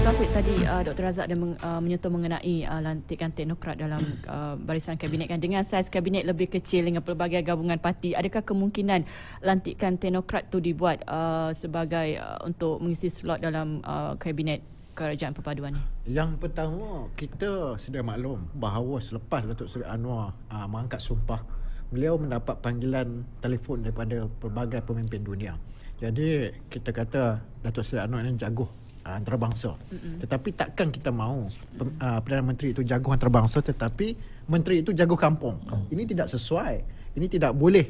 Taufik, tadi Dr. Razak ada menyentuh mengenai lantikan teknokrat dalam barisan kabinet kan. Dengan saiz kabinet lebih kecil dengan pelbagai gabungan parti, adakah kemungkinan lantikan teknokrat tu dibuat sebagai untuk mengisi slot dalam kabinet kerajaan perpaduan ni? Yang pertama, kita sedia maklum bahawa selepas Datuk Seri Anwar mengangkat sumpah, beliau mendapat panggilan telefon daripada pelbagai pemimpin dunia. Jadi kita kata Datuk Seri Anwar ini jago antarabangsa. Tetapi takkan kita mahu Perdana Menteri itu jago antarabangsa tetapi menteri itu jago kampung. Ini tidak sesuai. Ini tidak boleh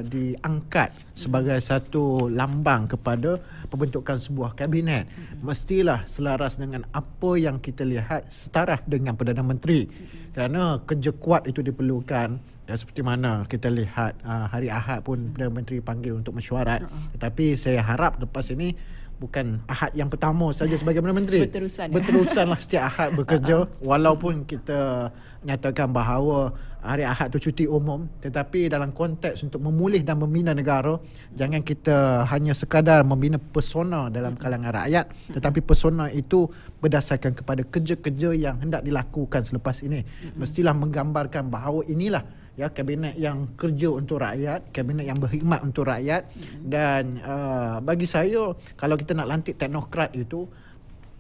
diangkat sebagai satu lambang kepada pembentukan sebuah kabinet. Mestilah selaras dengan apa yang kita lihat, setaraf dengan Perdana Menteri. Kerana kerja kuat itu diperlukan. Ya, seperti mana kita lihat hari Ahad pun Perdana Menteri panggil untuk mesyuarat. Tetapi saya harap lepas ini bukan Ahad yang pertama saja sebagai Perdana Menteri. Berterusanlah setiap Ahad bekerja. Walaupun kita nyatakan bahawa hari Ahad tu cuti umum, tetapi dalam konteks untuk memulih dan membina negara, jangan kita hanya sekadar membina persona dalam kalangan rakyat, tetapi persona itu berdasarkan kepada kerja-kerja yang hendak dilakukan selepas ini. Mestilah menggambarkan bahawa inilah ya kabinet yang kerja untuk rakyat, kabinet yang berkhidmat untuk rakyat. Dan bagi saya, kalau kita nak lantik teknokrat itu,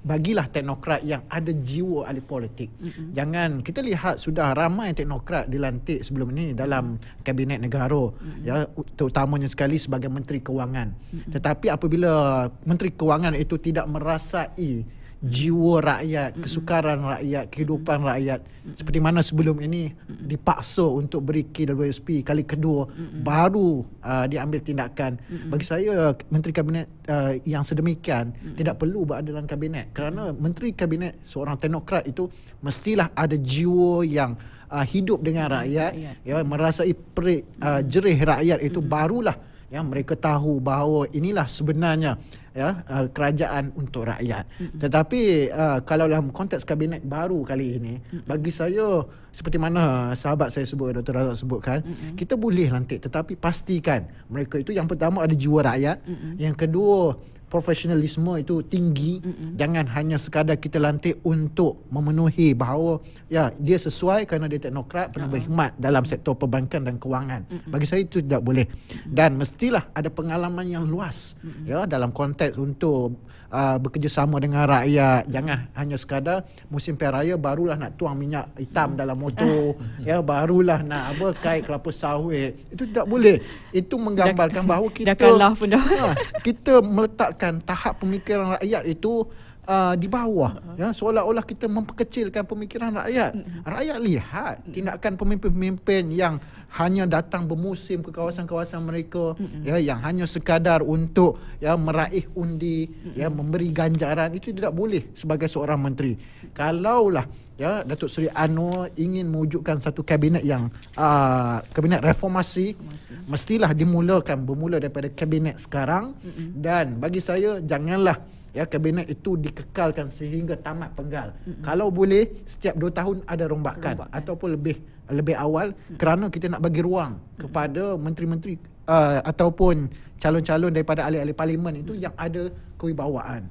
bagilah teknokrat yang ada jiwa ahli politik. Jangan, kita lihat sudah ramai teknokrat dilantik sebelum ini dalam kabinet negara, ya, terutamanya sekali sebagai Menteri Kewangan. Tetapi apabila Menteri Kewangan itu tidak merasai jiwa rakyat, kesukaran rakyat, kehidupan rakyat, seperti mana sebelum ini dipaksa untuk beri KWSP kali kedua, baru diambil tindakan. Bagi saya, Menteri Kabinet yang sedemikian tidak perlu berada dalam kabinet, kerana Menteri Kabinet seorang teknokrat itu mestilah ada jiwa yang hidup dengan rakyat, ya, merasai perik jerih rakyat itu, barulah ya mereka tahu bahawa inilah sebenarnya ya kerajaan untuk rakyat. Tetapi kalau dalam konteks kabinet baru kali ini, bagi saya seperti mana sahabat saya sebut, Dr. Razak sebutkan, kita boleh lantik tetapi pastikan mereka itu yang pertama ada jiwa rakyat, yang kedua profesionalisme itu tinggi. Jangan hanya sekadar kita lantik untuk memenuhi bahawa ya dia sesuai kerana dia teknokrat, pernah berkhidmat dalam sektor perbankan dan kewangan. Bagi saya itu tidak boleh. Dan mestilah ada pengalaman yang luas ya dalam konteks untuk bekerjasama dengan rakyat. Jangan hanya sekadar musim pilihan raya barulah nak tuang minyak hitam dalam motor, ya, barulah nak kait kelapa sawit. Itu tidak boleh. Itu menggambarkan bahawa kita kita meletakkan tahap pemikiran rakyat itu di bawah, ya, seolah-olah kita memperkecilkan pemikiran rakyat. Rakyat lihat tindakan pemimpin-pemimpin yang hanya datang bermusim ke kawasan-kawasan mereka, ya, yang hanya sekadar untuk ya meraih undi, ya, memberi ganjaran. Itu tidak boleh sebagai seorang menteri. Kalaulah ya Datuk Seri Anwar ingin mewujudkan satu kabinet yang kabinet reformasi, mestilah bermula daripada kabinet sekarang. Dan bagi saya, janganlah ya kabinet itu dikekalkan sehingga tamat penggal. Kalau boleh setiap 2 tahun ada rombakan. Ataupun lebih awal, kerana kita nak bagi ruang kepada menteri-menteri ataupun calon-calon daripada ahli-ahli parlimen itu yang ada kewibawaan.